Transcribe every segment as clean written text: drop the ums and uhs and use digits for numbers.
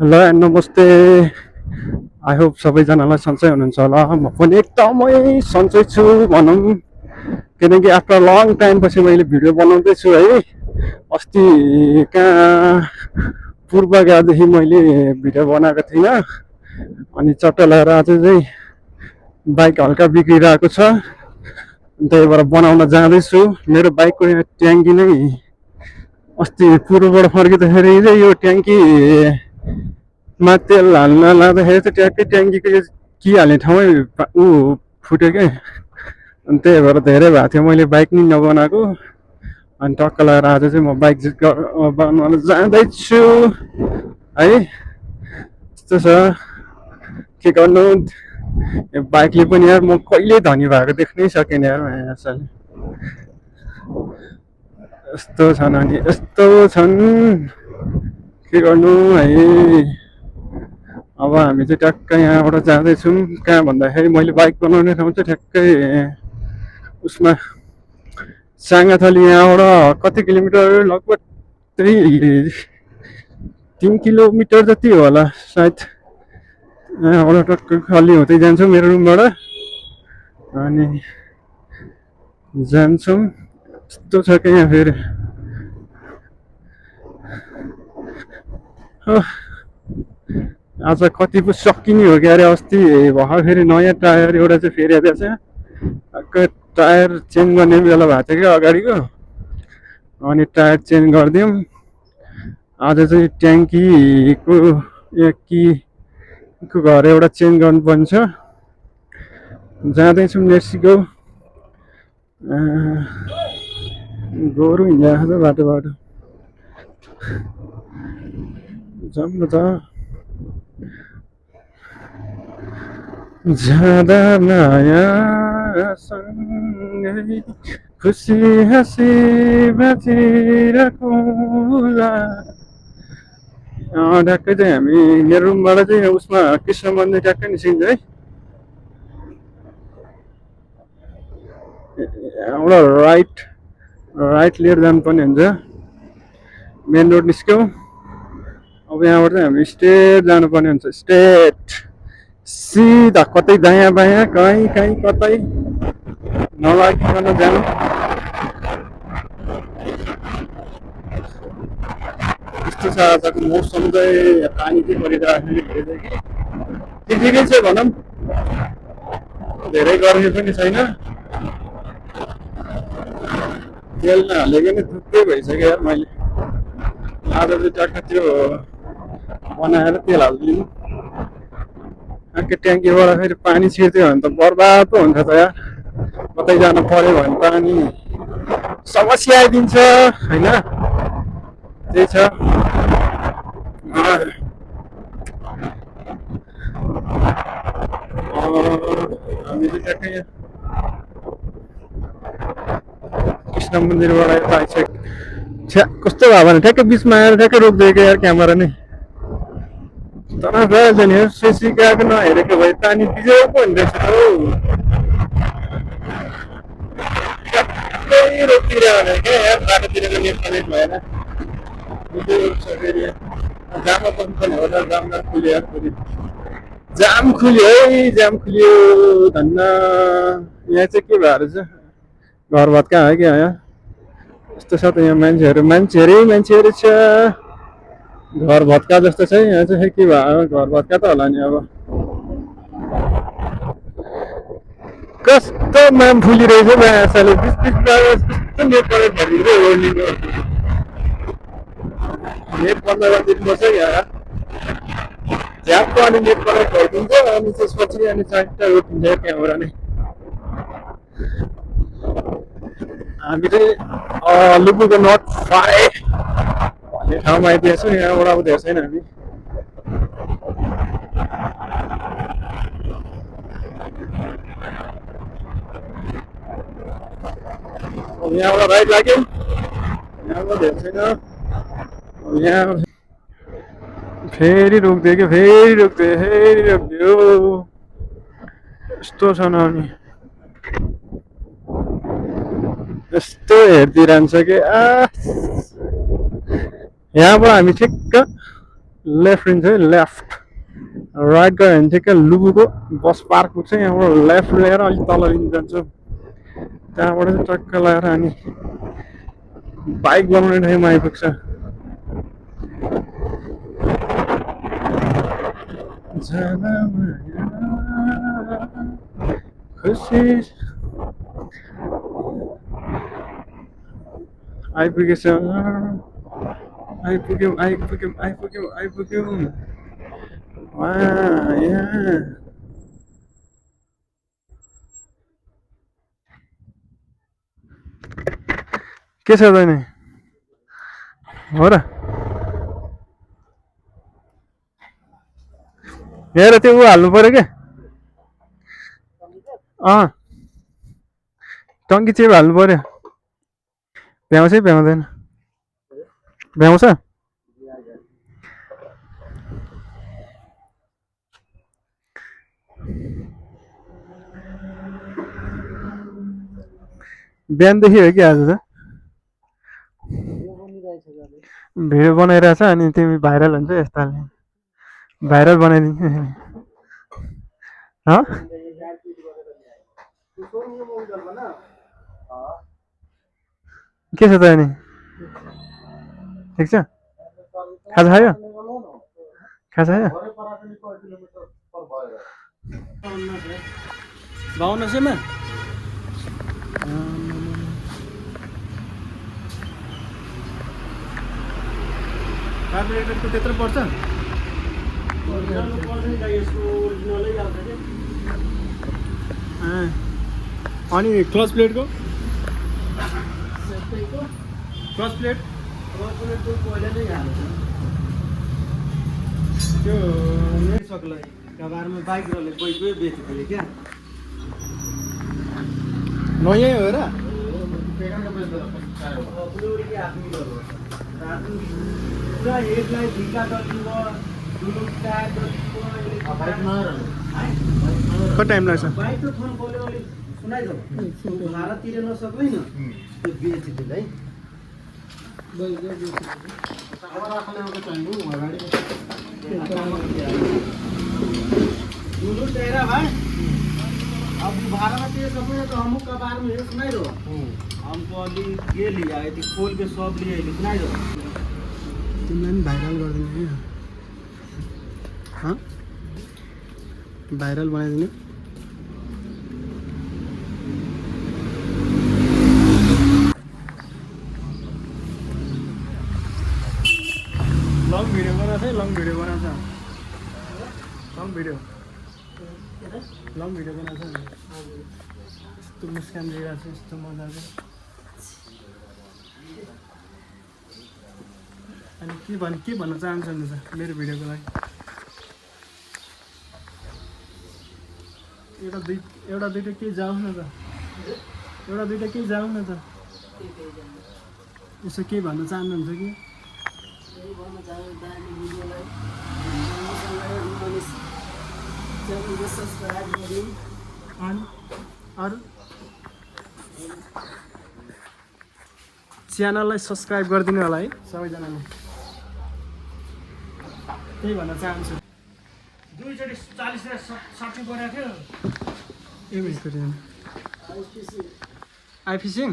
Hello and नमस्ते। I hope सबैजनालाई सन्चै हुनुहुन्छ होला। म पनि एकदमै सन्चै छु भनौँ, किनकि आफ्टर लङ टाइम पछि मैले भिडियो बनाउँदैछु है। अस्ति कहाँ पूर्वगादेखि मैले भिडियो बनाएको थिइनँ, अनि चट्ट लगाएर आज चाहिँ बाइक हल्का बिग्रिरहेको छ, त्यही भएर बनाउन जाँदैछु। मेरो बाइकको यहाँ ट्याङ्की नै अस्ति पूर्वबाट फर्किँदाखेरि चाहिँ यो ट्याङ्कीमा तेल हाल्न लाँदाखेरि चाहिँ ट्याक्कै ट्याङ्कीको यो कि हाल्ने ठाउँमै फुट्यो क्या। अनि त्यही भएर धेरै भएको थियो, मैले बाइक नि नबनाएको। अनि टक्क लगाएर आज चाहिँ म बाइक बनाउन जाँदैछु है। यस्तो छ, के गर्नु। यो बाइकले पनि यार म कहिले धनी भएको देख्नै सकेन यार यसले। यस्तो छन् अनि यस्तो छन्, के गर्नु है। अब हामी चाहिँ ट्याक्क यहाँबाट जाँदैछौँ। कहाँ भन्दाखेरि मैले बाइक बनाउने ठाउँ चाहिँ ठ्याक्कै उसमा साङ्गाथली, यहाँबाट कति किलोमिटर, लगभग त्यही 3 किलोमिटर जति होला सायद। यहाँबाट टक्क खाली हुँदै जान्छौँ मेरो रुमबाट, अनि जान्छौँ। यस्तो छ क्या यहाँ फेरि आज कति पो सकिने हो क्या अरे। अस्ति भर्खर फेरि नयाँ टायर एउटा चाहिँ फेरिदिएको छ। टक्क टायर चेन्ज गर्ने बेला भएको थियो क्या अगाडिको, अनि टायर चेन्ज गरिदिउँ। आज चाहिँ ट्याङ्कीको कि घर एउटा चेन्ज गर्नुपर्ने छ। जाँदैछौँ, लेट्स गो। गोरु हिँडिरहेको छ बाटो बाटो, जाऊँ न त। जाँदा नयाँ सँगै खुसी हाँसी बाँचिरहँला। ट्याक्कै चाहिँ हामी मेरो रुमबाट चाहिँ उसमा कृष्ण मन्दिर ट्याक्कै निस्किन्छ है। यहाँबाट राइट लिएर जानुपर्ने हुन्छ। मेन रोड निस्क्यौँ। अब यहाँबाट चाहिँ हामी स्ट्रेट जानुपर्ने हुन्छ, स्ट्रेट सिधा, कतै दायाँ बायाँ कहीँ कहीँ कतै नलागिकन जानु। यस्तो छ आजको मौसम चाहिँ, पानी चाहिँ परिरहेको छ कि ठिकै छ भनौँ, धेरै गर्मी पनि छैन। तेल नहालेको नि थुप्रै भइसक्यो यार। मैले आज चाहिँ ट्याक्क त्यो बनाएर तेल हालिदिनु। ट्याक्कै ट्याङ्कीबाट फेरि पानी छिर्दियो भने त बर्बाद पो हुन्छ त यार। कतै जानु पऱ्यो भने पानी समस्या आइदिन्छ होइन, त्यही छ। हामी चाहिँ ट्याक्कै कृष्ण मन्दिरबाट यता आइसक्यो। छ्या कस्तो भयो भने ठ्याक्कै बिचमा आएर ठ्याक्कै रोकिदिएको यार क्यामेरा नै। तनाव भइहाल्छ नि यार, सेसी गएको नहेरेको भए पानी बिजो पो हुने रहेछ हौ। ठ्याक्कै रोकिरह्यो भने क्या यार, बाटोतिरको नेट कनेक्ट भएर बिजो रोक्छ फेरि। जाममा बस्नुपर्ने होला, जाम खुल्यो यार फेरि। जाम खुल्यो है, जाम खुल्यो धन्न। यहाँ चाहिँ के भएर छ, घर भत्का हो क्या यहाँ। यस्तो छ त यहाँ मान्छेहरू छ। घर भत्का जस्तो छ यहाँ चाहिँ, के भयो घर भत्का त होला नि। अब कस्तो माम फुलिरहेछ माछाले, बिच बिचमा कस्तो नेट कनेक्ट भइदिँदै ओर्लिनु। नेट बन्द गरिदिनुपर्छ यार, झ्यापको अनि नेट कनेक्ट भइदिन्छ, अनि त्यसपछि अनि चारवटा रोकिन्छ क्यामेरा नै। हामी चाहिँ लुबुको नट फाए भन्ने ठाउँमा आइदिएको छौँ। यहाँबाट अब धेरै छैन हामी। यहाँबाट राइट लाग्यो, यहाँबाट धेरै छैन। यहाँ फेरि रोकिदियो कि, फेरि रोकिदियो। यस्तो छ न, अनि यस्तो हेरिदिइरहन्छ कि यहाँबाट हामी ठिक्क लेफ्ट लिन्छ है लेफ्ट राइट गयो भने चाहिँ क्या लुबुको बस पार्क पुग्छ यहाँबाट लेफ्ट लिएर अलिक तल लिनु जान्छु त्यहाँबाट चाहिँ टक्क लगाएर अनि बाइक बनाउने ठाउँमा आइपुग्छ खुसी आइपुगेछ आइपुग्यौँ आइपुग्यौँ आइपुग्यौँ आइपुग्यौँ यहाँ के छ बहिनी हो र हेर त्यो ऊ हाल्नु पऱ्यो क्या टङ्की चेप हाल्नु पऱ्यो भ्याउँछ भ्याउँदैन भ्याउँछ बिहानदेखि हो कि आज त भिडियो बनाइरहेछ अनि तिमी भाइरल हुन्छ यस्ता भाइरल बनाइदिन्छु के छ त अनि ठिक छ खाजा खायो खाजा खायो 52 कार्बोरेटरको त्यत्रो पर्छ अनि क्लच प्लेटको क्लच प्लेट त्यो सक्ला कबारमा बाइक रले गइगयो बेच्यो क्या नयाँ हो र पुरा हेडलाई ढिका गरिदिनु कति टाइम लाग्छ बाइकको फोन बोल्यो सुनाइदेऊ भाडा तिर्न नसक्दैन त्यो बेच्दिनु है भाई अब भाड़ा में तेज समय तो हम कबार में सुनाई दो हमको अभी ये लिया है खोल के सब लिए सुनाई दो तुमने वायरल कर देंगे हाँ वायरल बना देंगे लॉन्ग वीडियो बना था लॉन्ग वीडियो बना था लॉन्ग वीडियो बना था तो मुस्कान दे रहा था तो मजा आ अनि के भन्न चाहनुहुन्छ मेरो भिडियोको लागि एउटा दुईटा के जाऊ न त एउटा दुईटा के जाऊ न त यसो के भन्न चाहनुहुन्छ कि अरू च्यानललाई सब्सक्राइब गरिदिनु होला है सबैजनाले त्यही भन्न चाहन्छु दुईचोटि 40 र 60 परेको थियो एमएस गरिदिनु आइफिसिङ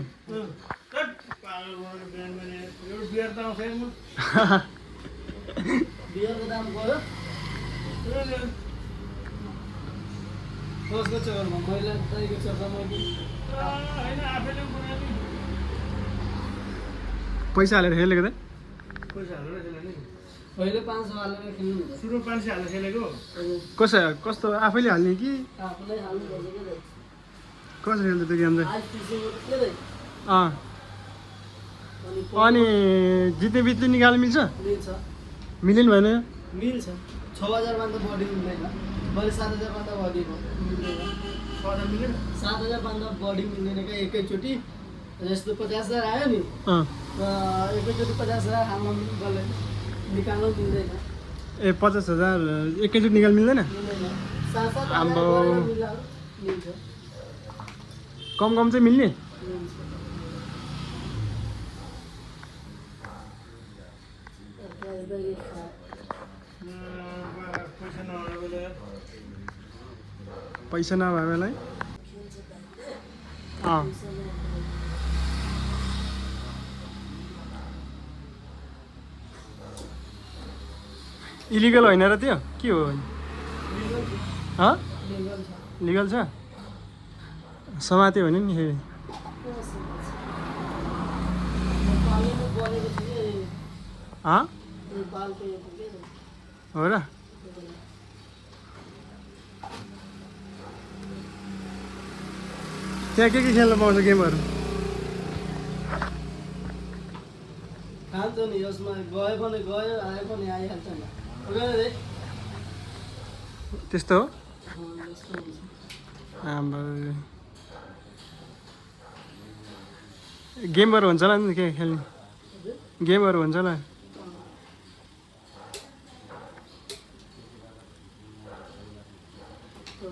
बियर त आउँछ बियरको दाम गयो कसको चौरमा महिला दाइको चौरमा होइन आफैले पैसा हालेर खेलेको त पैसा हालेर खेलेको पहिले 500 हालेर खेल्नु सुरु 500 हालेर खेलेको कस्तो आफैले हाल्ने कि आफैले हाल्नु पर्छ के कसरी खेल्दै त्यो गेम चाहिँ अनि जित्ने बित्ने निकाल्न मिल्छ मिलेन भएन मिल्छ 6000 भन्दा बढी मिल्दैन बरु 7000 भन्दा बढी मिल्दैन 7000 भन्दा बढी मिल्दैन क्या एकैचोटि जस्तो 50000 आयो नि एकैचोटि 50000 हाल्न गले निकाल्न मिल्दैन ए 50000 एकैचोटि निकाल्न मिल्दैन हाम्रो कम चाहिँ मिल्ने पैसा नभए बेलाय अँ इलिगल होइन र त्यो के हो लिगल छ समात्यो भने नि फेरि हो र त्यहाँ के खेल्न पाउँछ गेमहरू खान्छ नि यसमा गयो भने गयो आयो भने आइहाल्छ नि त्यस्तो हो यस्तो हुन्छ हाम्रो गेमहरू हुन्छ होला नि के खेल्ने गेमहरू हुन्छ होला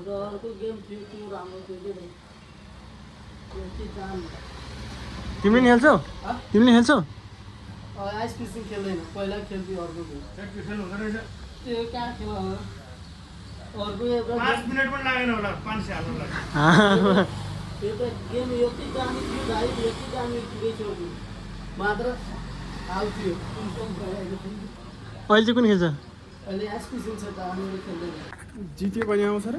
अर्को गेम थियो त्यो राम्रो थियो कि तिमीले नि खेल्छौ तिमीले खेल्छौ आइस फिसिङ खेल्दैन पहिला खेल्थ्यो अर्को गेम त्यो कहाँ खेल अर्को एउटा 5 मिनट पनि लागेन होला 500 हाल्नुलाई त्यो त गेम यति दामी थियो भाइ यति दामी थियो मात्र आउँथ्यो अहिले चाहिँ कुन खेल्छ अहिले आइस फिसिङ छ त हामीले खेल्दैन जित्यो भने आउँछ र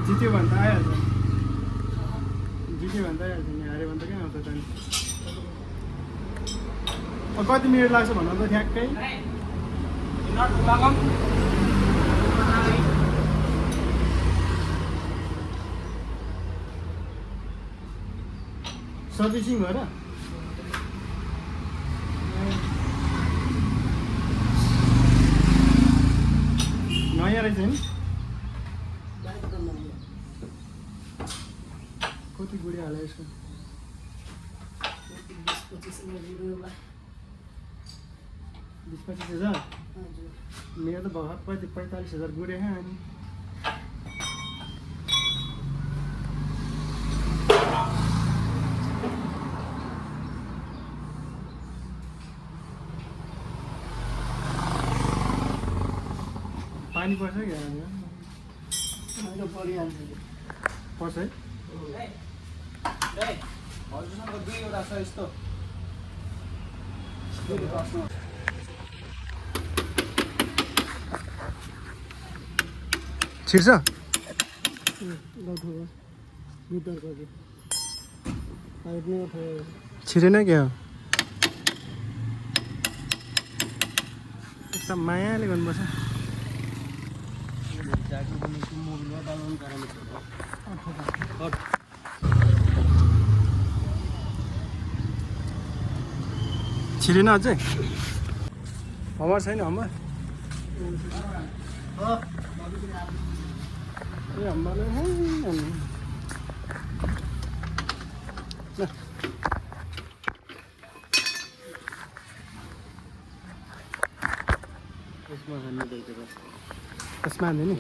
जित्यो भने त आइहाल्छ जित्यो भने त आइहाल्छ नि हाऱ्यो भने त कहाँ आउँछ त नि कति मिनट लाग्छ भन्नु त ठ्याक्कै सर्भिसिङ भएर नयाँ रहेछ नि कति गुडी हाल्यो यसको 20-25 हजार मेरो त भर्खर 45,000 गुडे खायो अनि पानी पर्छ क्या मैले परिहाल्छ पर्छ है हजुरसँग दुईवटा छ यस्तो छिर्छ छिरेन क्या हो एकदम मायाले गर्नुपर्छ छिरेन अझै हम्बर छैन हम्बर ए हम्बर यसमा हाल्ने नि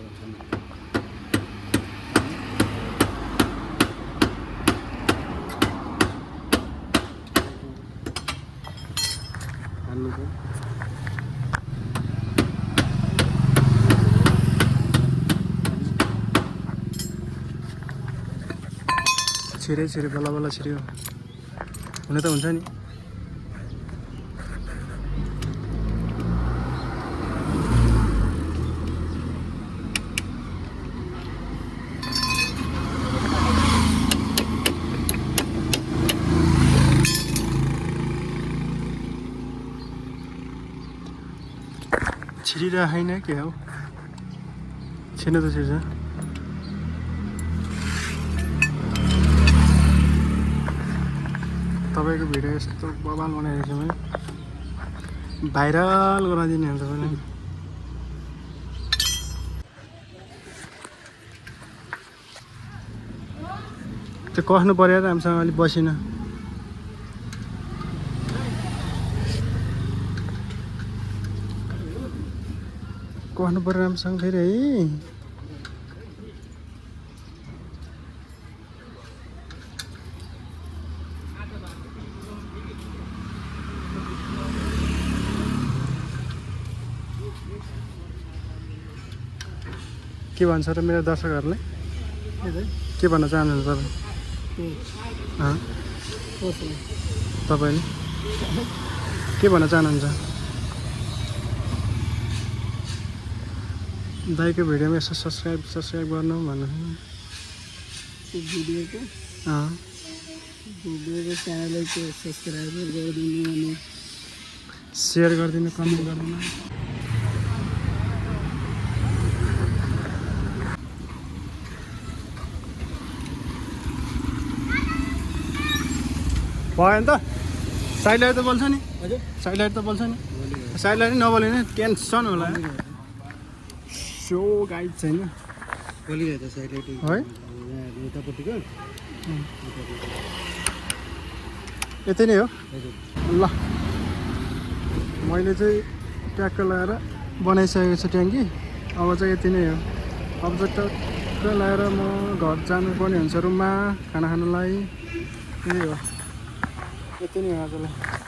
छिरे छिरे बल्ल बल्ल छिर्यो हुन त हुन्छ नि छिरिरहेन के हो छिर्न त छिर्छ तपाईँको भिडियो यस्तो बवाल बनाइरहेको छु मैले भाइरल गराइदिने हुन्छ भने त्यो कस्नु पर्यो राम्रोसँग अलिक बसिन कस्नु पर्यो राम्रोसँग फेरि है के भन्छ र मेरो दर्शकहरूले के भन्न चाहनुहुन्छ तपाईँ तपाईँले के भन्न चाहनुहुन्छ दाइको भिडियोमा यसो सब्सक्राइब गर्नु भन्नु भिडियोको अँ च्यानललाई त्यो सब्सक्राइब गरिदिनु अनि सेयर गरिदिनु कमेन्ट गरिदिनु भयो नि त साइड लाइट त बोल्छ नि हजुर साइड लाइट त बोल्छ नि साइड लाइट नबोल्यो भने टेन्सन होला सो गाइड छैन बोलिरहेको छ साइड है यतापट्टिको यति नै हो हजुर ल मैले चाहिँ ट्याक्क लगाएर बनाइसकेको छु ट्याङ्की अब चाहिँ यति नै हो अब चाहिँ ट्याक्क लगाएर म घर जानुपर्ने हुन्छ रुममा खाना खानुलाई त्यही हो यति नै हो आजलाई